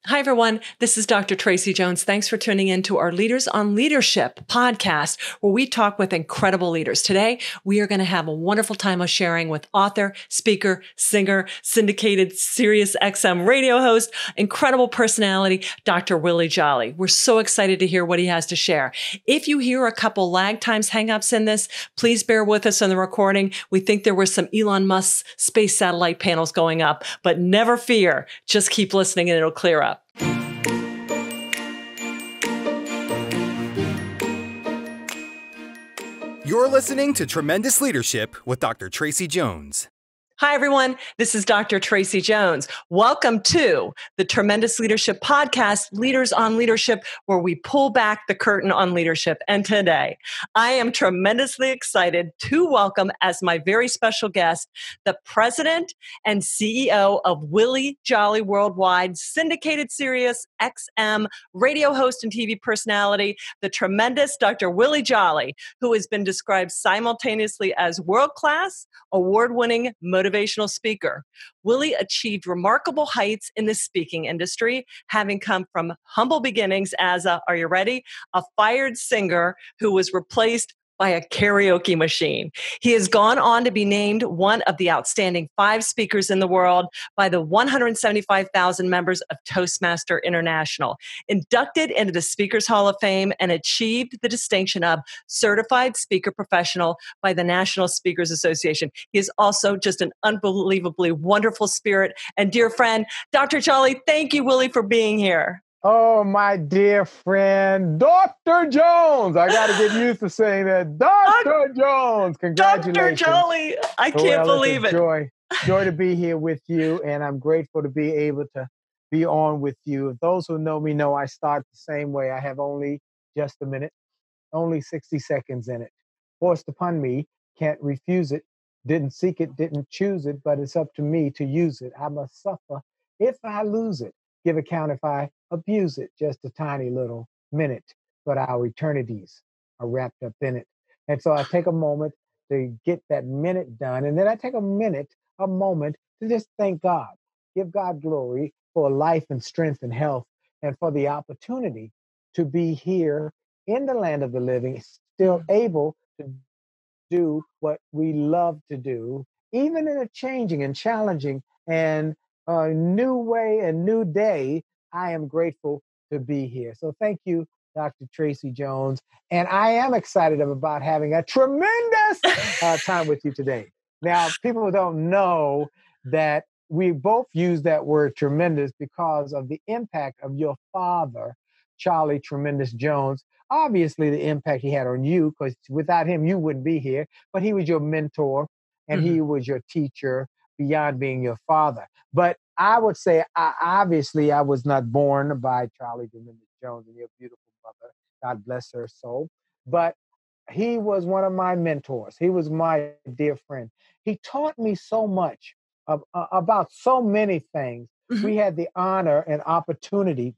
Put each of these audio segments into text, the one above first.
Hi, everyone. This is Dr. Tracy Jones. Thanks for tuning in to our Leaders on Leadership podcast, where we talk with incredible leaders. Today, we are going to have a wonderful time of sharing with author, speaker, singer, syndicated Sirius XM radio host, incredible personality, Dr. Willie Jolley. We're so excited to hear what he has to share. If you hear a couple lag times, hang-ups in this, please bear with us on the recording. We think there were some Elon Musk space satellite panels going up, but never fear. Just keep listening and it'll clear up. You're listening to Tremendous Leadership with Dr. Tracy Jones. Hi, everyone. This is Dr. Tracy Jones. Welcome to the Tremendous Leadership Podcast, Leaders on Leadership, where we pull back the curtain on leadership. And today, I am tremendously excited to welcome as my very special guest, the President and CEO of Willie Jolley Worldwide, syndicated Sirius XM radio host and TV personality, the tremendous Dr. Willie Jolley, who has been described simultaneously as world-class, award-winning, motivational speaker. Willie achieved remarkable heights in the speaking industry, having come from humble beginnings as are you ready? A fired singer who was replaced by a karaoke machine. He has gone on to be named one of the outstanding 5 speakers in the world by the 175,000 members of Toastmaster International, inducted into the Speakers Hall of Fame, and achieved the distinction of Certified Speaker Professional by the National Speakers Association. He is also just an unbelievably wonderful spirit and dear friend. Dr. Jolley, thank you, Willie, for being here. Oh, my dear friend, Dr. Jones. I got to get used to saying that. Dr. Jones, congratulations. Dr. Jolley, I can't believe it. Joy to be here with you, and I'm grateful to be able to be on with you. Those who know me know I start the same way. I have only just a minute, only 60 seconds in it. Forced upon me, can't refuse it, didn't seek it, didn't choose it, but it's up to me to use it. I must suffer if I lose it. Give account if I abuse it, just a tiny little minute, but our eternities are wrapped up in it. And so I take a moment to get that minute done, and then I take a moment to just thank God, give God glory for life and strength and health, and for the opportunity to be here in the land of the living, still able to do what we love to do, even in a changing and challenging and a new way, a new day. I am grateful to be here. So thank you, Dr. Tracy Jones. And I am excited about having a tremendous time with you today. Now, people don't know that we both use that word tremendous because of the impact of your father, Charlie Tremendous Jones. Obviously, the impact he had on you, because without him, you wouldn't be here. But he was your mentor and he was your teacher beyond being your father. But I would say, obviously, I was not born by Charlie Tremendous Jones and your beautiful mother. God bless her soul. But he was one of my mentors. He was my dear friend. He taught me so much about so many things. We had the honor and opportunity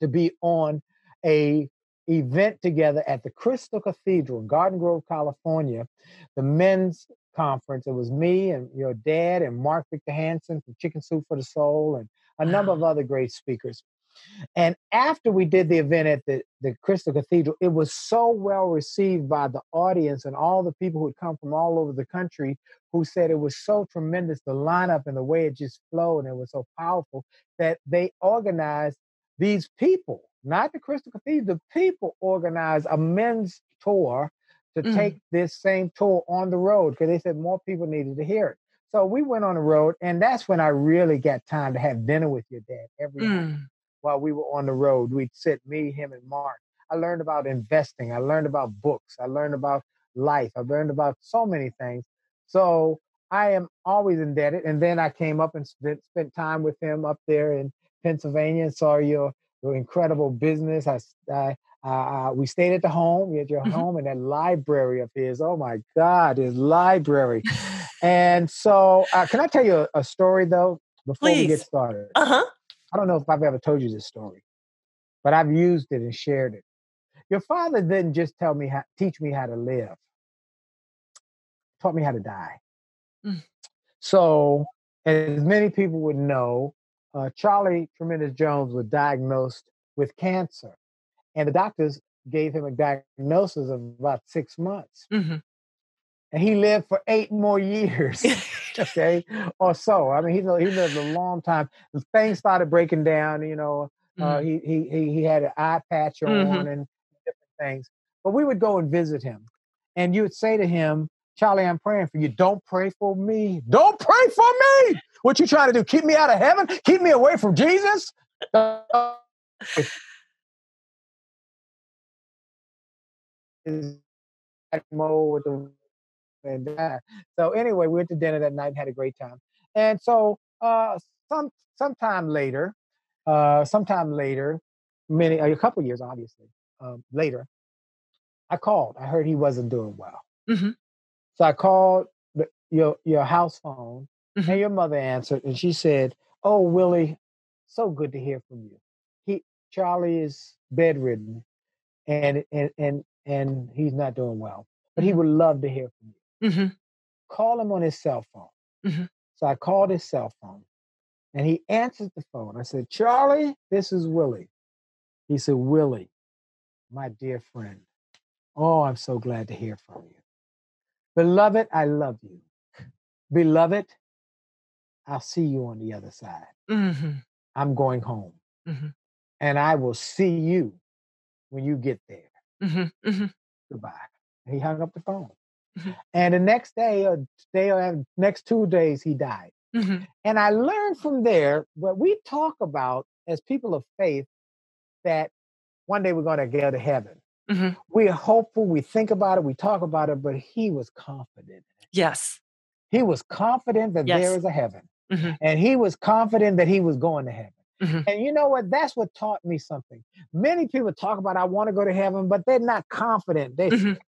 to be on a event together at the Crystal Cathedral in Garden Grove, California, the men's conference. It was me and your dad and Mark Victor Hansen from Chicken Soup for the Soul and a number of other great speakers. And after we did the event at the Crystal Cathedral, it was so well received by the audience and all the people who had come from all over the country who said it was so tremendous, the lineup and the way it just flowed, and it was so powerful that they organized these people, not the Crystal Cathedral, the people organized a men's tour to take this same tour on the road because they said more people needed to hear it. So we went on the road, and that's when I really got time to have dinner with your dad every night. While we were on the road, we'd sit, me, him, and Mark. I learned about investing. I learned about books. I learned about life. I learned about so many things. So I am always indebted. And then I came up and spent time with him up there in Pennsylvania and saw your incredible business. We stayed at the home, at your home, and that library of his. Oh my God, his library. And so can I tell you a story though, before we get started? I don't know if I've ever told you this story, but I've used it and shared it. Your father didn't just teach me how to live, taught me how to die. So, as many people would know, Charlie Tremendous Jones was diagnosed with cancer, and the doctors gave him a diagnosis of about 6 months. Mhm. And he lived for 8 more years, okay, or so. I mean, he lived a long time. Things started breaking down. Mhm. He had an eye patch Mhm. on and different things. But we would go and visit him, and you would say to him, "Charlie, I'm praying for you. Don't pray for me. Don't pray for me. What you trying to do? Keep me out of heaven? Keep me away from Jesus?" Is mode with the and so anyway, we went to dinner that night and had a great time. And so some sometime later, sometime later, many a couple years obviously later, I called. I heard he wasn't doing well, Mhm. so I called your house phone, and Mhm. your mother answered, and she said, "Oh, Willie, so good to hear from you. He Charlie is bedridden, and he's not doing well, but he Mhm. would love to hear from you. Mhm. Call him on his cell phone." Mhm. So I called his cell phone, and he answered the phone. I said, "Charlie, this is Willie." He said, "Willie, my dear friend. Oh, I'm so glad to hear from you. Beloved, I love you. Beloved, I'll see you on the other side. Mhm. I'm going home, Mhm. and I will see you when you get there. Mhm. Mhm. Goodbye." He hung up the phone. Mhm. And the next day, or next 2 days, he died. Mhm. And I learned from there what we talk about as people of faith, that one day we're going to go to heaven. Mhm. We're hopeful, we think about it, we talk about it, but he was confident. Yes. He was confident that there Yes. is a heaven, Mhm. and he was confident that he was going to heaven. Mhm. And you know what? That's what taught me something. Many people talk about, I want to go to heaven, but they're not confident. They Mhm.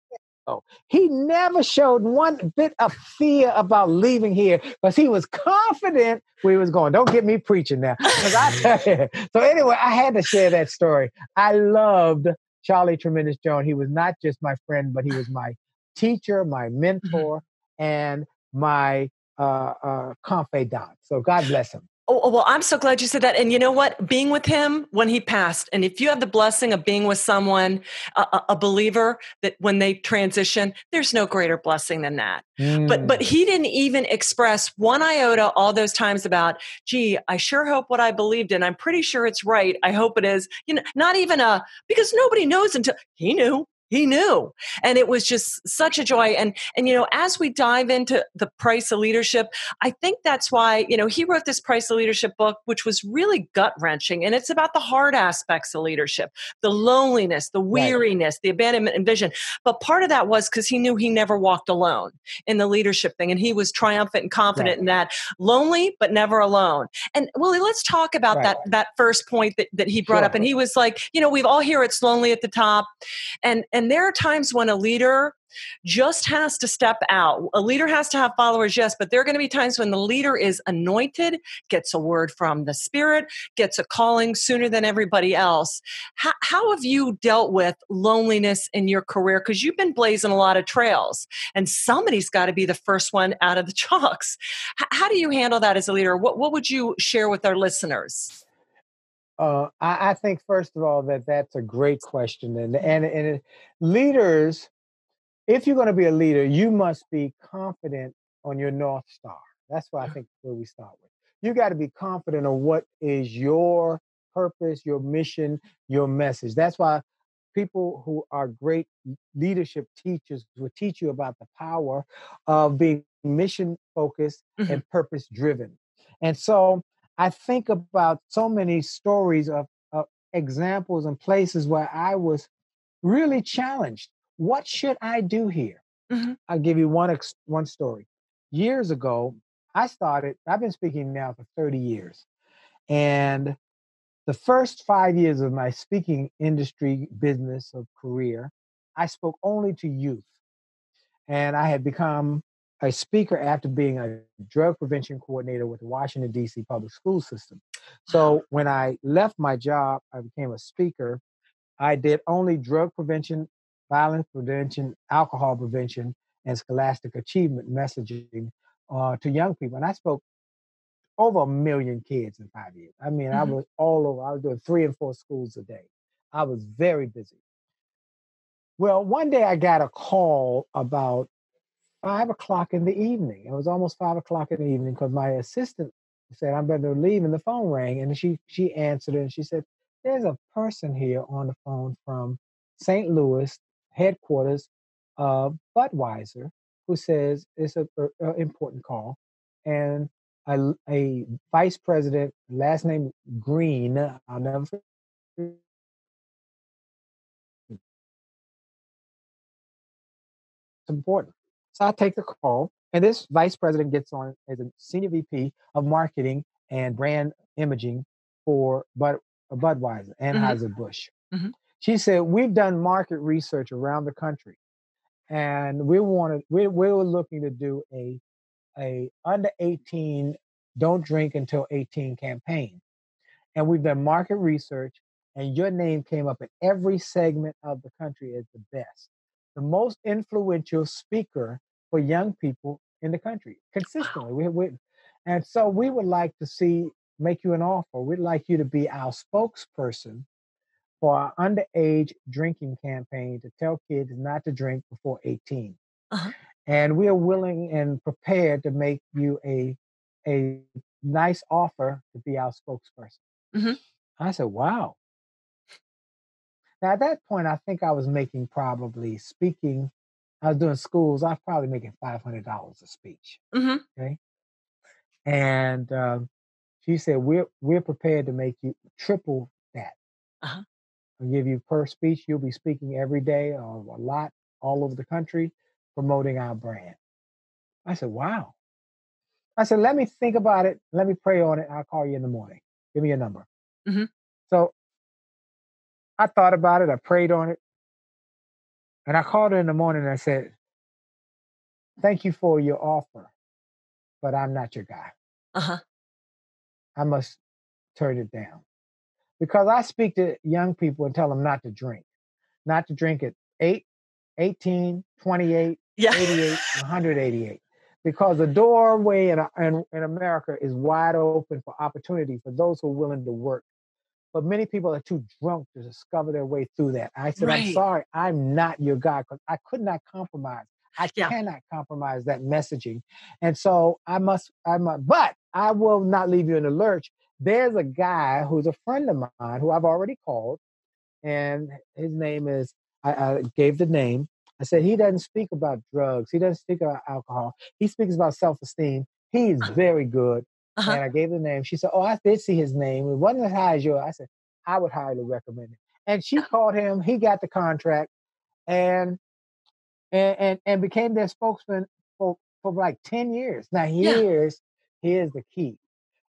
Oh, he never showed one bit of fear about leaving here because he was confident where he was going. Don't get me preaching now. 'Cause I tell you. So anyway, I had to share that story. I loved Charlie Tremendous Jones. He was not just my friend, but he was my teacher, my Mhm. mentor, and my confidant. So God bless him. Well, I'm so glad you said that. And you know what? Being with him when he passed, and if you have the blessing of being with someone, a believer, that when they transition, there's no greater blessing than that. But Mm, he didn't even express one iota all those times about, gee, I sure hope what I believed in, I'm pretty sure it's right. I hope it is. Not even because nobody knows until he knew. He knew. And it was just such a joy. And as we dive into the price of leadership, I think that's why, he wrote this Price of Leadership book, which was really gut wrenching. And it's about the hard aspects of leadership, the loneliness, the right, weariness, the abandonment and vision. But part of that was because he knew he never walked alone in the leadership thing. And he was triumphant and confident right, in that, lonely, but never alone. And Willie, let's talk about right. that first point that he brought up. Sure. And he was like, we've all hear it's lonely at the top. And there are times when a leader just has to step out. A leader has to have followers, yes, but there are going to be times when the leader is anointed, gets a word from the Spirit, gets a calling sooner than everybody else. How have you dealt with loneliness in your career? Because you've been blazing a lot of trails, and somebody's got to be the first one out of the chalks. How do you handle that as a leader? What would you share with our listeners? I think first of all that's a great question, and leaders, if you're going to be a leader, you must be confident on your North Star. That's why I think where we start with. You got to be confident on what is your purpose, your mission, your message. That's why people who are great leadership teachers will teach you about the power of being mission focused Mhm. and purpose driven. And so I think about so many stories of examples and places where I was really challenged. What should I do here? Mhm. I'll give you one story. Years ago, I've been speaking now for 30 years. And the first 5 years of my speaking industry business of career, I spoke only to youth. And I had become a speaker after being a drug prevention coordinator with the Washington, D.C. public school system. So when I left my job, I became a speaker. I did only drug prevention, violence prevention, alcohol prevention, and scholastic achievement messaging to young people. And I spoke over 1 million kids in 5 years. I mean, I was all over. I was doing 3 and 4 schools a day. I was very busy. Well, one day I got a call about 5 o'clock in the evening. It was almost 5 o'clock in the evening because my assistant said, "I'm better leave," and the phone rang, and she answered it, and she said, "There's a person here on the phone from St. Louis headquarters of Budweiser who says it's a important call, and a vice president, last name Green, I'll never forget, it's important." So I take the call, and this vice president gets on as a senior VP of marketing and brand imaging for Budweiser, Anheuser-Busch. She said, "We've done market research around the country, and we were looking to do a under 18 don't drink until 18 campaign. And we've done market research, and your name came up in every segment of the country as the best, the most influential speaker for young people in the country consistently." And so we would like to make you an offer. We'd like you to be our spokesperson for our underage drinking campaign to tell kids not to drink before 18. And we are willing and prepared to make you a nice offer to be our spokesperson. I said, "Wow." Now, at that point, I think I was making probably speaking, I was doing schools, I was probably making $500 a speech. Okay. And she said, we're prepared to make you triple that. I'll give you per speech. You'll be speaking every day or a lot all over the country promoting our brand. I said, "Wow." I said, "Let me think about it. Let me pray on it. I'll call you in the morning. Give me your number." So I thought about it. I prayed on it. And I called her in the morning and I said, "Thank you for your offer, but I'm not your guy. I must turn it down." Because I speak to young people and tell them not to drink at 8, 18, 28, 88, 188. Because the doorway in America is wide open for opportunity for those who are willing to work. But many people are too drunk to discover their way through that. I said, "I'm sorry, I'm not your guy," because I could not compromise. I cannot compromise that messaging. And so but I will not leave you in the lurch. There's a guy who's a friend of mine who I've already called, and his name is, I gave the name. I said, "He doesn't speak about drugs. He doesn't speak about alcohol. He speaks about self-esteem. He's very good." And I gave the name. She said, "Oh, I did see his name. It wasn't as high as yours." I said, "I would highly recommend it." And she called him. He got the contract and became their spokesman for like 10 years. Now, here's the key.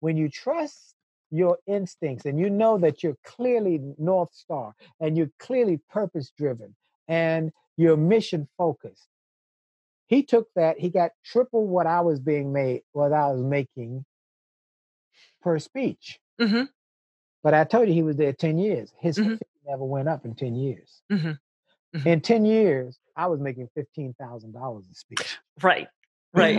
When you trust your instincts and you know that you're clearly North Star and you're clearly purpose-driven and you're mission-focused, he took that, he got triple what I was making per speech. But I told you he was there 10 years. His fee never went up in 10 years. In 10 years, I was making $15,000 a speech. Right.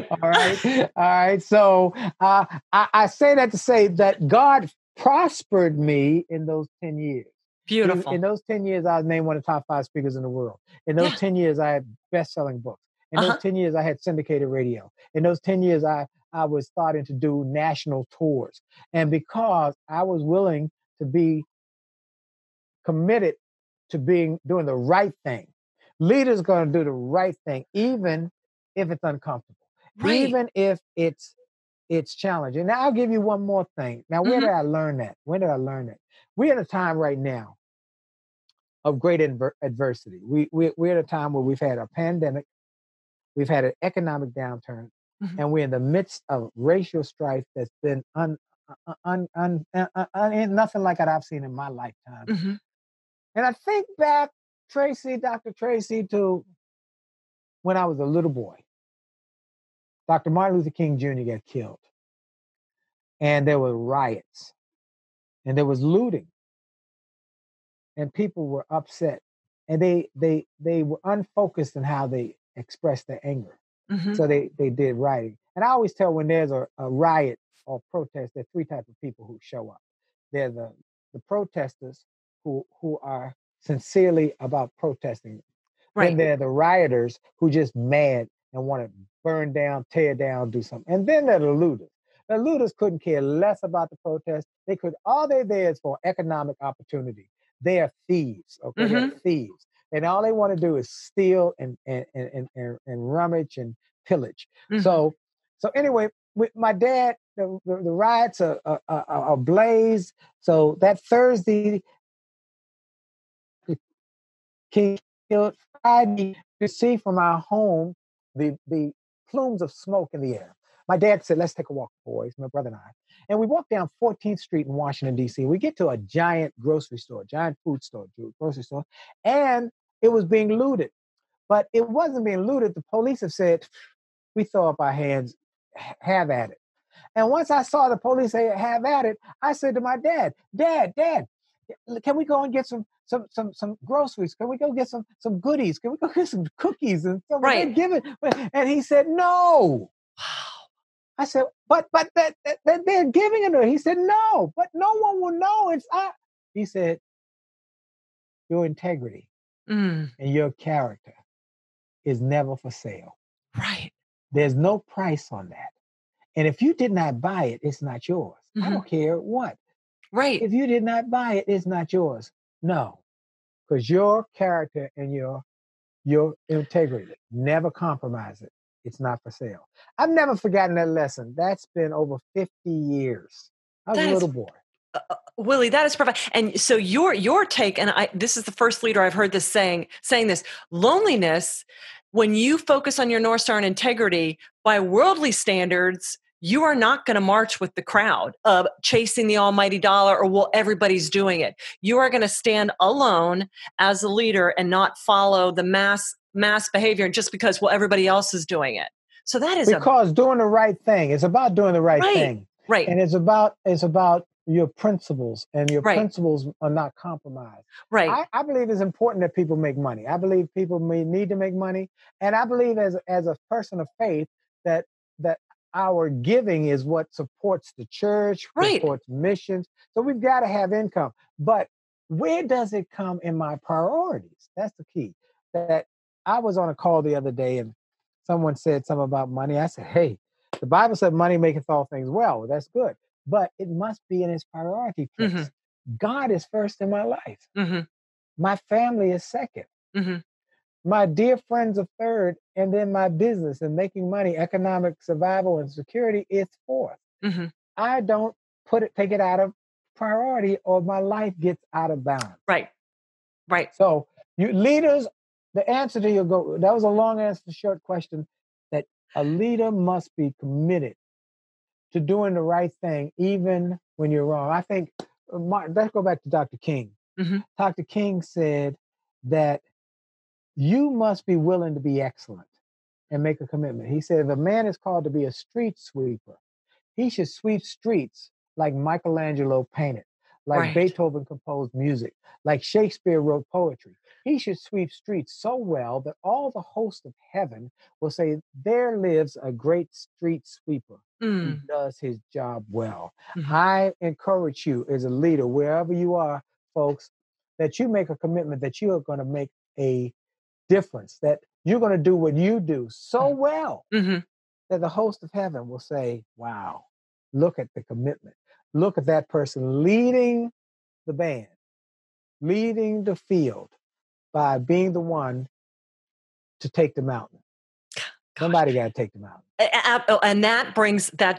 All right. So I say that to say that God prospered me in those 10 years. Beautiful. In those 10 years, I was named one of the top 5 speakers in the world. In those 10 years, I had best-selling books. In those 10 years, I had syndicated radio. In those 10 years, I was starting to do national tours. And because I was willing to be committed to doing the right thing, leaders going to do the right thing, even if it's uncomfortable, even if it's challenging. Now, I'll give you one more thing. Now, where did I learn that? When did I learn that? We're at a time right now of great adversity. We're at a time where we've had a pandemic, we've had an economic downturn, and we're in the midst of racial strife that's been nothing like it I've seen in my lifetime. And I think back, Dr. Tracy, to when I was a little boy. Dr. Martin Luther King Jr. got killed. And there were riots. And there was looting. And people were upset. And they were unfocused in how they expressed their anger. So they did rioting. And I always tell when there's a riot, or protest, there are three types of people who show up. They're the protesters who are sincerely about protesting. Then Right. there are the rioters who just mad and want to burn down, tear down, do something. And then there are the looters. The looters couldn't care less about the protest. They could, all they're there is for economic opportunity. They are thieves, okay? They're Mm-hmm. thieves. And all they want to do is steal and rummage and pillage. Mm-hmm. So anyway, with my dad, the riots are ablaze. So that Thursday, King killed Friday, to see from our home the plumes of smoke in the air. My dad said, let's take a walk, boys, my brother and I. And we walked down 14th Street in Washington, D.C. We get to a giant grocery store, giant food store, grocery store, and it was being looted. But it wasn't being looted. The police have said, we throw up our hands, have at it. And once I saw the police say, have at it, I said to my dad, Dad, can we go and get some groceries? Can we go get some goodies? Can we go get some cookies and something? Right. Give it. And he said, no. I said, but that they're giving it to her. He said, no, but no one will know. He said, your integrity and your character is never for sale. Right. There's no price on that. And if you did not buy it, it's not yours. I don't care what. Right. If you did not buy it, it's not yours. No, because your character and your integrity, never compromise it. It's not for sale. I've never forgotten that lesson. That's been over 50 years. I was a little boy. Willie, that is perfect. And so your take, and this is the first leader I've heard this saying this, loneliness, when you focus on your North Star and integrity, by worldly standards, you are not going to march with the crowd of chasing the almighty dollar or, well, everybody's doing it. You are going to stand alone as a leader and not follow the mass behavior just because, well, everybody else is doing it. So that is because doing the right thing. It's about doing the right thing. Right. And it's about your principles, and your principles are not compromised. Right. I believe it's important that people make money. I believe people need to make money. And I believe as a person of faith that our giving is what supports the church, supports missions. So we've got to have income. But where does it come in my priorities? That's the key. That I was on a call the other day and someone said something about money. I said, hey, the Bible said money maketh all things well. That's good. But it must be in its priority place. God is first in my life. My family is second. My dear friends are third, and then my business and making money, economic survival and security is fourth. I don't take it out of priority, or my life gets out of balance. Right. So you leaders, the answer to that was a long answer to short question, that a leader must be committed to doing the right thing, even when you're wrong. I think, let's go back to Dr. King. Dr. King said that you must be willing to be excellent and make a commitment. He said, if a man is called to be a street sweeper, he should sweep streets like Michelangelo painted, like Beethoven composed music, like Shakespeare wrote poetry. He should sweep streets so well that all the hosts of heaven will say, there lives a great street sweeper who does his job well. I encourage you as a leader, wherever you are, folks, that you make a commitment that you are going to make a difference, that you're going to do what you do so well that the host of heaven will say, wow, look at the commitment. Look at that person leading the band, leading the field by being the one to take the mountain. Somebody got to take them out. And that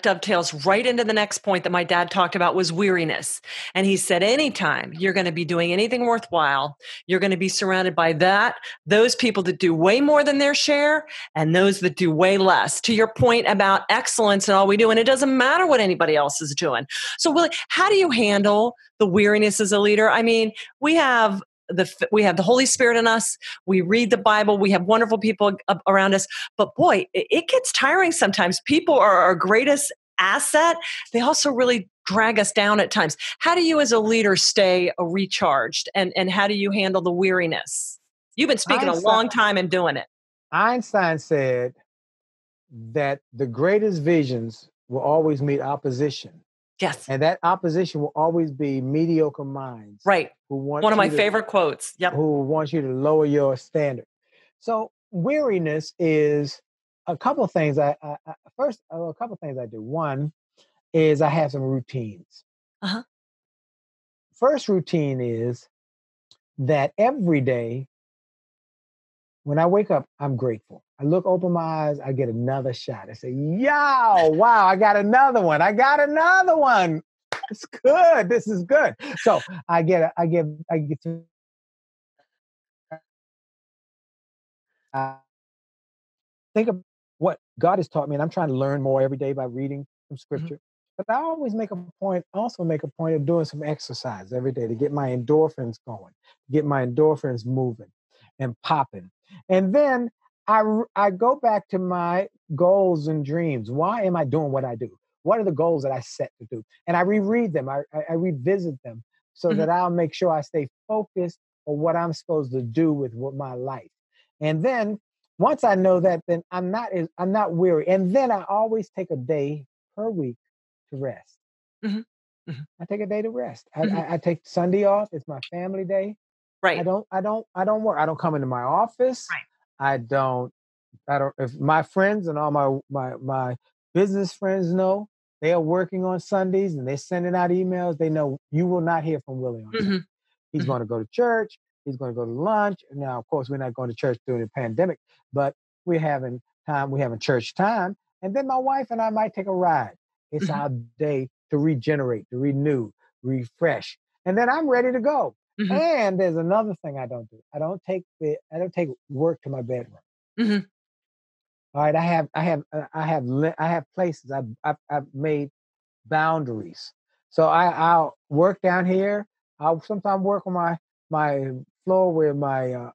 dovetails right into the next point that my dad talked about, was weariness. And he said, anytime you're going to be doing anything worthwhile, you're going to be surrounded by those people that do way more than their share and those that do way less. To your point about excellence and all we do, and it doesn't matter what anybody else is doing. So Willie, how do you handle the weariness as a leader? I mean, we have the Holy Spirit in us. We read the Bible. We have wonderful people around us. But boy, it gets tiring sometimes. People are our greatest asset. They also really drag us down at times. How do you as a leader stay recharged? And how do you handle the weariness? You've been speaking a long time and doing it. Einstein said that the greatest visions will always meet opposition. Yes. And that opposition will always be mediocre minds. Right. Who want One of my you to, favorite quotes. Yep. who want you to lower your standard. So weariness is a couple of things. A couple of things I do. One is I have some routines. Uh-huh. First routine is that every day when I wake up, I'm grateful. I open my eyes, I get another shot. I say, yo, wow, I got another one. I got another one. It's good. This is good. So I get to think of what God has taught me, and I'm trying to learn more every day by reading from Scripture. But I always make a point of doing some exercise every day to get my endorphins going, get my endorphins moving and popping. And then I go back to my goals and dreams. Why am I doing what I do? What are the goals that I set to do? And I reread them. I revisit them so that I'll make sure I stay focused on what I'm supposed to do with my life. And then once I know that, then I'm not weary. And then I always take a day per week to rest. I take a day to rest. I take Sunday off. It's my family day. Right. I don't work. I don't come into my office. Right. I don't, if my friends and all my business friends know they are working on Sundays and they're sending out emails, they know you will not hear from Willie on Sunday. He's going to go to church. He's going to go to lunch. Now, of course, we're not going to church during the pandemic, but we're having time. We're having church time. And then my wife and I might take a ride. It's our day to regenerate, to renew, refresh. And then I'm ready to go. And there's another thing I don't do. I don't take work to my bedroom. All right. I have places. I've made boundaries. So I'll work down here. I'll sometimes work on my floor with my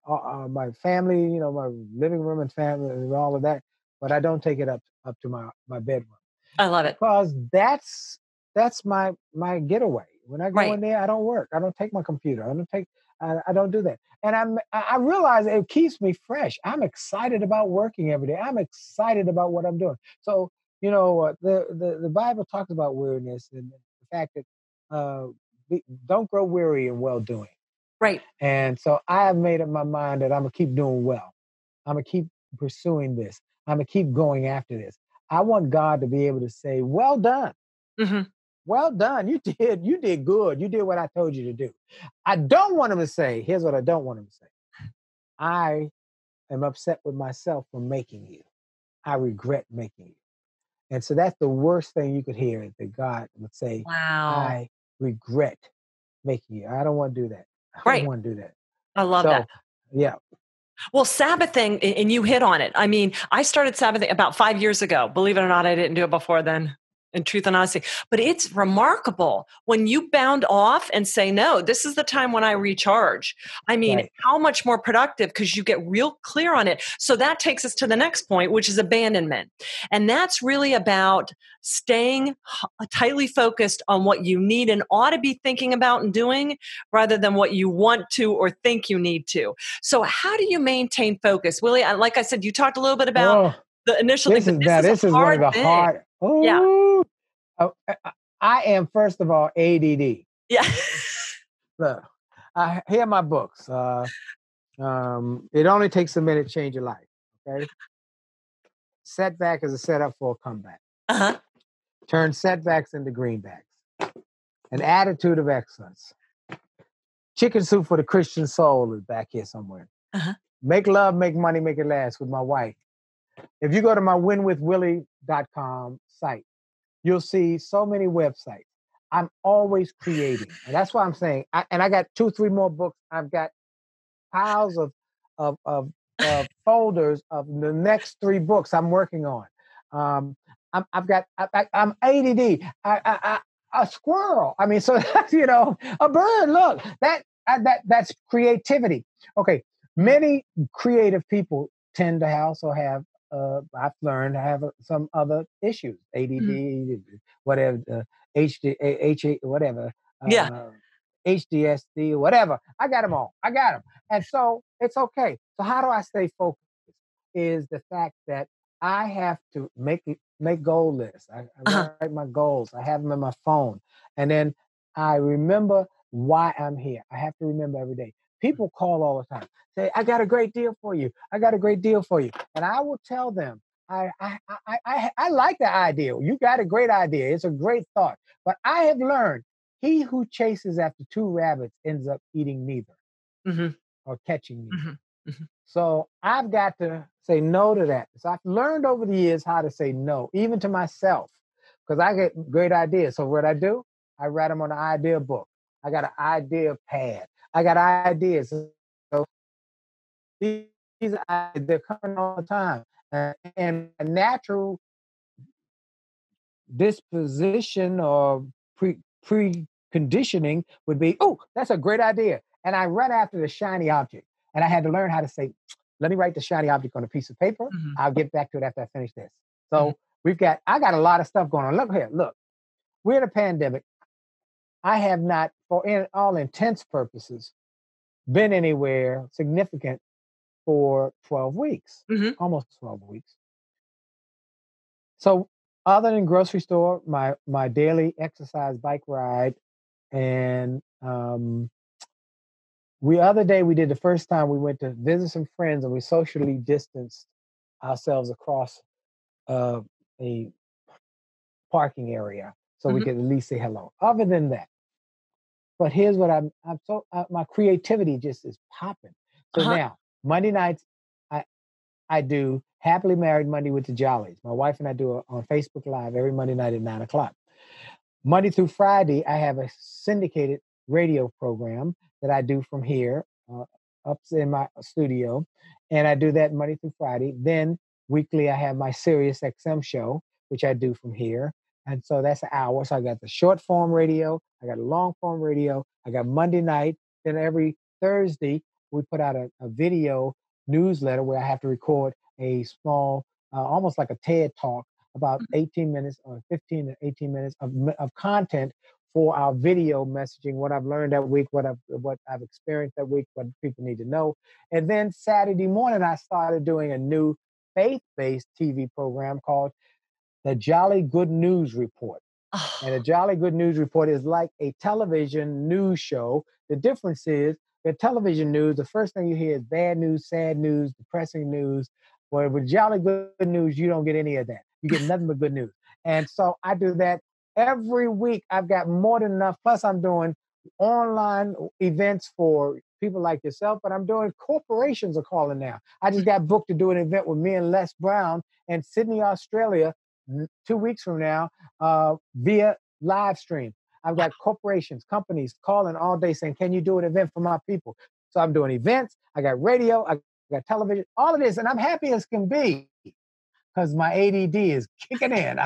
family, my living room and family and all of that. But I don't take it up to my bedroom. I love it. Because that's my getaway. When I go in there, I don't work. I don't take my computer. I don't do that. And I realize it keeps me fresh. I'm excited about working every day. I'm excited about what I'm doing. So, the Bible talks about weariness and the fact that don't grow weary in well doing. Right. And so I have made up my mind that I'm gonna keep doing well. I'm gonna keep pursuing this. I'm gonna keep going after this. I want God to be able to say, "Well done." Well done. You did good. You did what I told you to do. I don't want him to say, here's what I don't want him to say. I am upset with myself for making you. I regret making you. And so that's the worst thing you could hear, is that God would say, wow, I regret making you. I don't want to do that. I don't want to do that. I love that. Yeah. Well, Sabbathing, and you hit on it. I mean, I started Sabbathing about 5 years ago. Believe it or not, I didn't do it before then. In truth and honesty. But it's remarkable when you bound off and say, no, this is the time when I recharge. I mean, how much more productive, because you get real clear on it. So that takes us to the next point, which is abandonment. And that's really about staying tightly focused on what you need and ought to be thinking about and doing, rather than what you want to or think you need to. So how do you maintain focus? Willie, like I said, you talked a little bit about the initial thing, but this is one of the hard. Oh, yeah. I am, first of all, ADD. Yeah. Look, here are my books. It only takes a minute to change your life. Okay. Setback is a setup for a comeback. Turn setbacks into greenbacks. An attitude of excellence. Chicken Soup for the Christian Soul is back here somewhere. Make love, make money, make it last, with my wife. If you go to my winwithwillie.com site, you'll see so many websites. I'm always creating. And that's why I'm saying, I got 2-3 more books. I've got piles of folders of the next 3 books I'm working on. I'm ADD. A squirrel. I mean, so a bird. Look, that's creativity. Okay, many creative people tend to also have. I've learned to have some other issues, ADD, whatever, whatever, HDSD, whatever. I got them all. I got them. And so it's okay. So how do I stay focused? Is the fact that I have to make goal lists. I Uh-huh. write my goals. I have them in my phone, and then I remember why I'm here. I have to remember every day. People call all the time, say, "I got a great deal for you. I got a great deal for you," and I will tell them, I like the idea. You got a great idea. It's a great thought, but I have learned he who chases after two rabbits ends up eating neither Hmm. or catching neither. Hmm. Hmm. So I've got to say no to that. So I've learned over the years how to say no, even to myself, because I get great ideas. So what I do, I write them on an idea book. I got an idea pad. I got ideas. So these ideas, they're coming all the time. And a natural disposition or preconditioning would be, oh, that's a great idea. And I run after the shiny object. And I had to learn how to say, let me write the shiny object on a piece of paper. Hmm. I'll get back to it after I finish this. Hmm. So I got a lot of stuff going on. Look here, look, we're in a pandemic. I have not, for in all intents purposes, been anywhere significant for 12 weeks, Hmm. almost 12 weeks. So other than grocery store, my daily exercise bike ride, and we other day we did the first time we went to visit some friends and we socially distanced ourselves across uh, a parking area so we Hmm. could at least say hello. Other than that, but here's what I'm so my creativity just is popping. So Uh-huh. now Monday nights I I do Happily Married Monday with the Jollies. My wife and I do it on Facebook Live every Monday night at 9 o'clock. Monday through Friday, I have a syndicated radio program that I do from here, up in my studio, and I do that Monday through Friday. Then weekly, I have my Sirius XM show, which I do from here, and so that's an hour. So I got the short form radio, I got a long form radio, I got Monday night. Then every Thursday, we put out a video newsletter where I have to record a small, almost like a TED talk about 18 minutes or 15 to 18 minutes of content for our video messaging, what I've learned that week, what I've experienced that week, what people need to know. And then Saturday morning, I started doing a new faith-based TV program called the Jolly Good News Report. And a Oh. Jolly Good News Report is like a television news show. The difference is the television news, the first thing you hear is bad news, sad news, depressing news. Well, with Jolly Good News, you don't get any of that. You get nothing but good news. And so I do that every week. I've got more than enough. Plus, I'm doing online events for people like yourself, but I'm doing corporations are calling now. I just got booked to do an event with me and Les Brown in Sydney, Australia, 2 weeks from now, via live stream. I've got corporations, companies calling all day saying, can you do an event for my people? So I'm doing events. I got radio. I got television, all of this. And I'm happy as can be because my ADD is kicking in.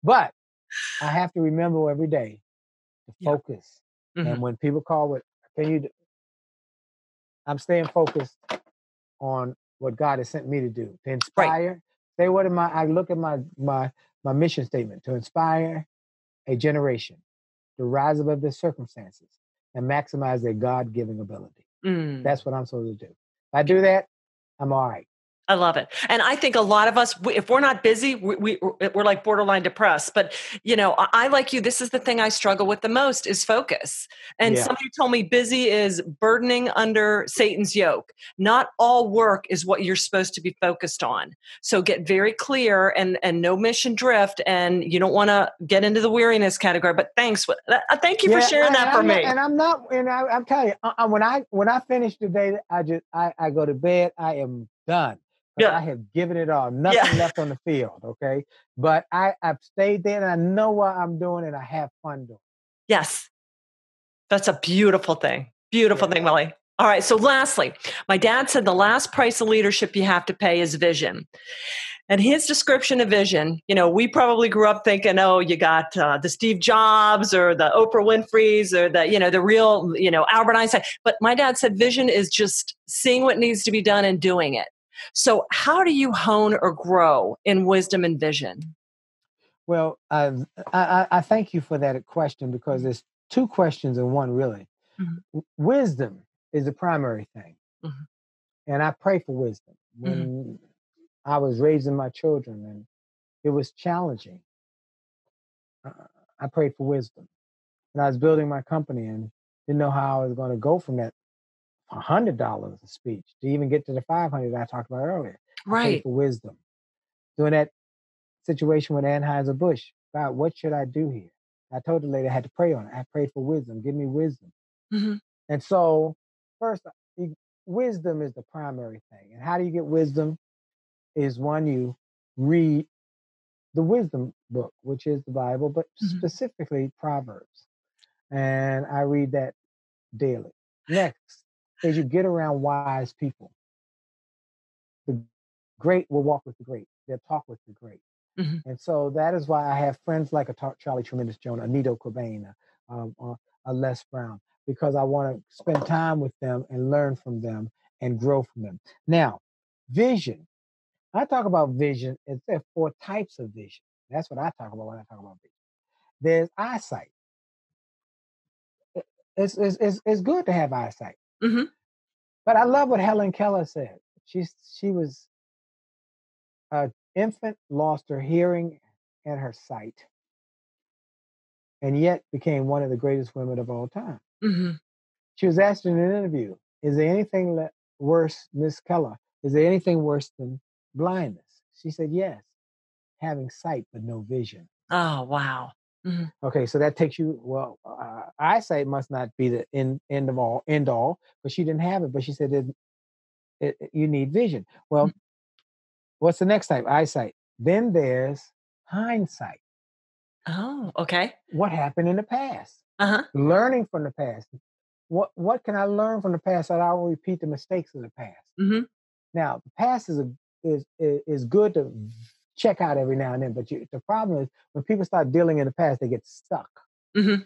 But I have to remember every day to Yeah. focus. Hmm. And when people call with, can you, I'm staying focused on what God has sent me to do, to Right. inspire. Say what am I look at my mission statement, to inspire a generation to rise above their circumstances and maximize their God-given ability. Mm. That's what I'm supposed to do. If I do that, I'm all right. I love it. And I think a lot of us, if we're not busy, we're like borderline depressed. But, I like you, this is the thing I struggle with the most is focus. And Yeah. somebody told me busy is burdening under Satan's yoke. Not all work is what you're supposed to be focused on. So get very clear and no mission drift. And you don't want to get into the weariness category. But thanks. Thank you for Yeah, sharing that for me. I'm telling you, when I finish the day, I go to bed. I am done because Yeah. I have given it all. Yeah. Nothing left on the field. Okay, but I've stayed there and I know what I'm doing and I have fun doing. Yes. That's a beautiful thing. Beautiful Yeah. thing, Willie. All right. So, lastly, my dad said the last price of leadership you have to pay is vision. And his description of vision, we probably grew up thinking, oh, you got the Steve Jobs or the Oprah Winfrey's or the real, Albert Einstein. But my dad said vision is just seeing what needs to be done and doing it. So, how do you hone or grow in wisdom and vision? Well, I thank you for that question because there's two questions in one, really. Mhm. Wisdom is the primary thing, Mhm. and I pray for wisdom. Mhm. I was raising my children, and it was challenging. Uh, I prayed for wisdom, and I was building my company, and didn't know how I was going to go from that $100 a speech to even get to the 500 I talked about earlier. I prayed Right. for wisdom. During that situation with Anheuser-Busch, God, what should I do here? I told the lady I had to pray on it. I prayed for wisdom. Give me wisdom. Hmm. And so, first, wisdom is the primary thing. And how do you get wisdom? Is one, you read the wisdom book, which is the Bible, but Hmm. specifically Proverbs. And I read that daily. Next is you get around wise people. The great will walk with the great. They'll talk with the great. Hmm. And so that is why I have friends like a Charlie Tremendous Jones, a Nito Cobain, a Les Brown, because I want to spend time with them and learn from them and grow from them. Now, vision. I talk about vision. There are four types of vision. That's what I talk about when I talk about vision. There's eyesight. It's good to have eyesight. Hmm. But I love what Helen Keller said. She was an infant, lost her hearing and her sight, and yet became one of the greatest women of all time. Hmm. She was asked in an interview, is there anything worse, Miss Keller, is there anything worse than blindness? She said, yes, having sight but no vision. Oh, wow. Hmm. Okay, so that takes you, well, eyesight must not be the end all, but she didn't have it, but she said you need vision. Well, what's the next type? Eyesight. Then there's hindsight. Oh, okay. What happened in the past? Uh-huh. Learning from the past. What can I learn from the past so that I will repeat the mistakes of the past? Hmm. Now, the past is good to check out every now and then, but the problem is when people start dealing in the past, they get stuck. Hmm.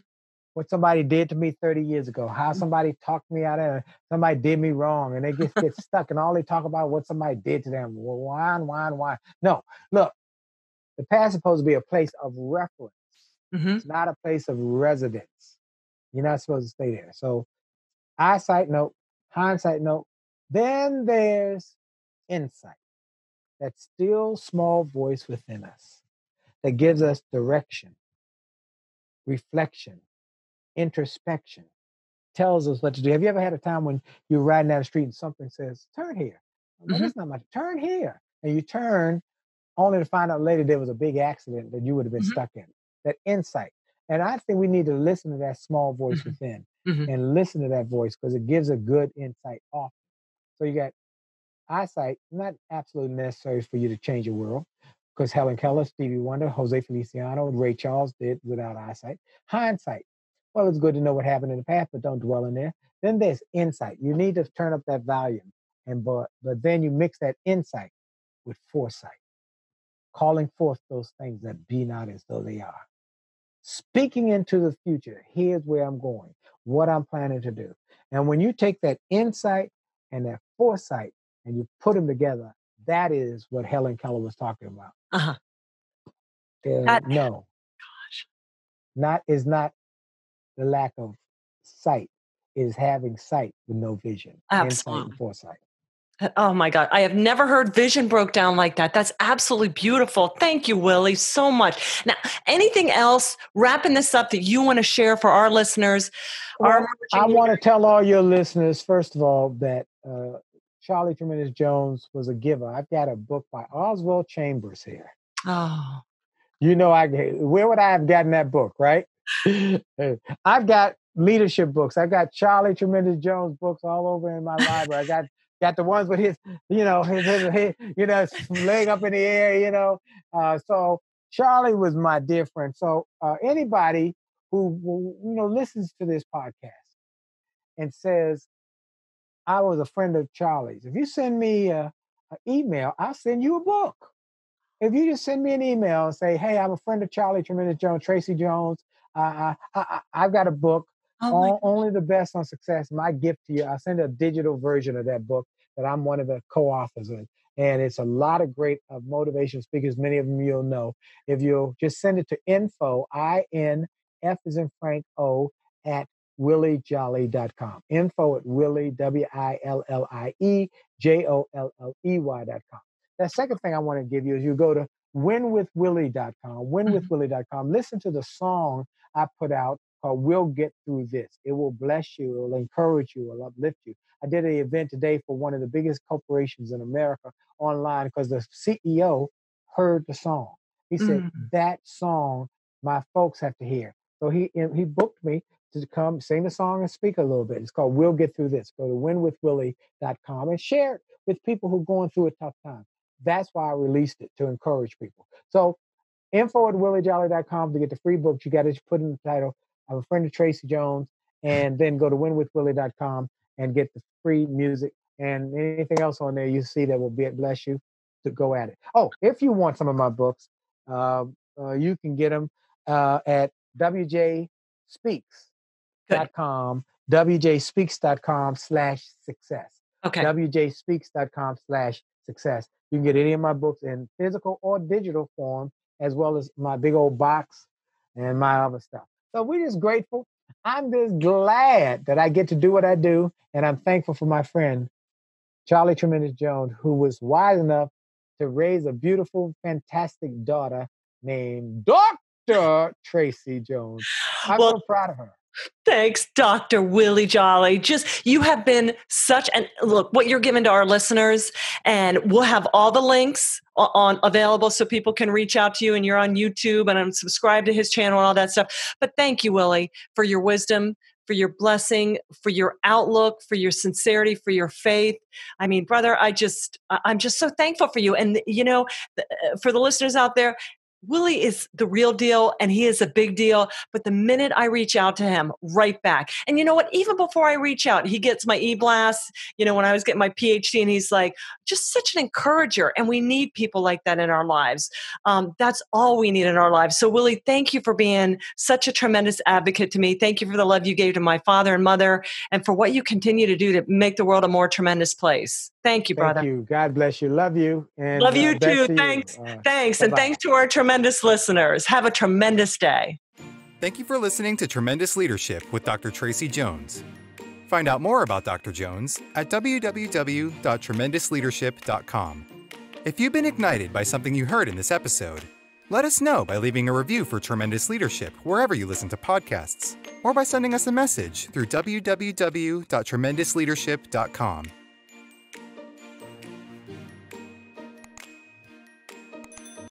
What somebody did to me 30 years ago, how somebody talked me out of it, somebody did me wrong, and they just get stuck, and all they talk about what somebody did to them. Well, why? No, look, the past is supposed to be a place of reference. Hmm. It's not a place of residence. You're not supposed to stay there. So eyesight, note, hindsight, note. Then there's insight, that still small voice within us that gives us direction, reflection, introspection, tells us what to do. Have you ever had a time when you're riding down the street and something says, turn here? Well, Hmm. that's not much. Turn here. And you turn only to find out later there was a big accident that you would have been Hmm. stuck in. That insight. And I think we need to listen to that small voice Hmm. within Hmm. and listen to that voice because it gives a good insight off. So you got eyesight, not absolutely necessary for you to change your world because Helen Keller, Stevie Wonder, Jose Feliciano, Ray Charles did without eyesight. Hindsight, well, it's good to know what happened in the past, but don't dwell in there. Then there's insight. You need to turn up that volume, but then you mix that insight with foresight, calling forth those things that be not as though they are. Speaking into the future, here's where I'm going, what I'm planning to do. And when you take that insight and that foresight and you put them together, that is what Helen Keller was talking about. Uh-huh. That, No, not is not the lack of sight, is having sight with no vision, insight and absolutely. foresight. Oh my God. I have never heard vision broke down like that. That's absolutely beautiful. Thank you, Willie, so much. Now, anything else wrapping this up that you want to share for our listeners, our Well, I emerging want to leaders? tell all your listeners, first of all, that Charlie Tremendous Jones was a giver. I've got a book by Oswald Chambers here. Oh, You know, where would I have gotten that book, right? I've got leadership books. I've got Charlie Tremendous Jones books all over in my library. I got the ones with his leg up in the air, So Charlie was my dear friend. So anybody who listens to this podcast and says, I was a friend of Charlie's, if you send me an email, I'll send you a book. If you just send me an email and say, "Hey, I'm a friend of Charlie Tremendous Jones, Tracy Jones. I've got a book, oh my Only the Best on Success." My gift to you, I'll send a digital version of that book that I'm one of the co-authors in. And it's a lot of great motivation speakers. Many of them you'll know. If you'll just send it to info, INF as in Frank O, at williejolly.com. Info at Willie, WILLIE, JOLLEY.com. The second thing I want to give you is you go to winwithwillie.com, winwithwillie.com. Listen to the song I put out called We'll Get Through This. It will bless you. It will encourage you. It will uplift you. I did an event today for one of the biggest corporations in America online because the CEO heard the song. He said, that song my folks have to hear. So he booked me to come sing the song and speak a little bit. It's called We'll Get Through This. Go to winwithwillie.com and share it with people who are going through a tough time. That's why I released it, to encourage people. So info@williejolly.com to get the free book. You got to put in the title, I'm a friend of Tracy Jones, and then go to winwithwillie.com and get the free music and anything else on there you see that will bless you to go at it. Oh, if you want some of my books, you can get them at wjspeaks.com, wjspeaks.com/success. Okay. wjspeaks.com/success. You can get any of my books in physical or digital form, as well as my big old box and my other stuff. So we're just grateful. I'm just glad that I get to do what I do. And I'm thankful for my friend, Charlie Tremendous Jones, who was wise enough to raise a beautiful, fantastic daughter named Dr. Tracy Jones. I'm so proud of her. Thanks, Dr. Willie Jolly. You have been look, what you're giving to our listeners, and we'll have all the links available so people can reach out to you, and you're on YouTube and I'm subscribed to his channel and all that stuff. But thank you, Willie, for your wisdom, for your blessing, for your outlook, for your sincerity, for your faith. I mean, brother, I'm just so thankful for you. And, for the listeners out there, Willie is the real deal, and he is a big deal. But the minute I reach out to him, right back. And you know what? Even before I reach out, he gets my e-blast, when I was getting my PhD, and he's like, just such an encourager. And we need people like that in our lives. That's all we need in our lives. So Willie, thank you for being such a tremendous advocate to me. Thank you for the love you gave to my father and mother, and for what you continue to do to make the world a more tremendous place. Thank you, brother. Thank you. God bless you. Love you. And love you too. To thanks. you. Thanks. And thanks to our tremendous listeners. Have a tremendous day. Thank you for listening to Tremendous Leadership with Dr. Tracy Jones. Find out more about Dr. Jones at www.tremendousleadership.com. If you've been ignited by something you heard in this episode, let us know by leaving a review for Tremendous Leadership wherever you listen to podcasts, or by sending us a message through www.tremendousleadership.com.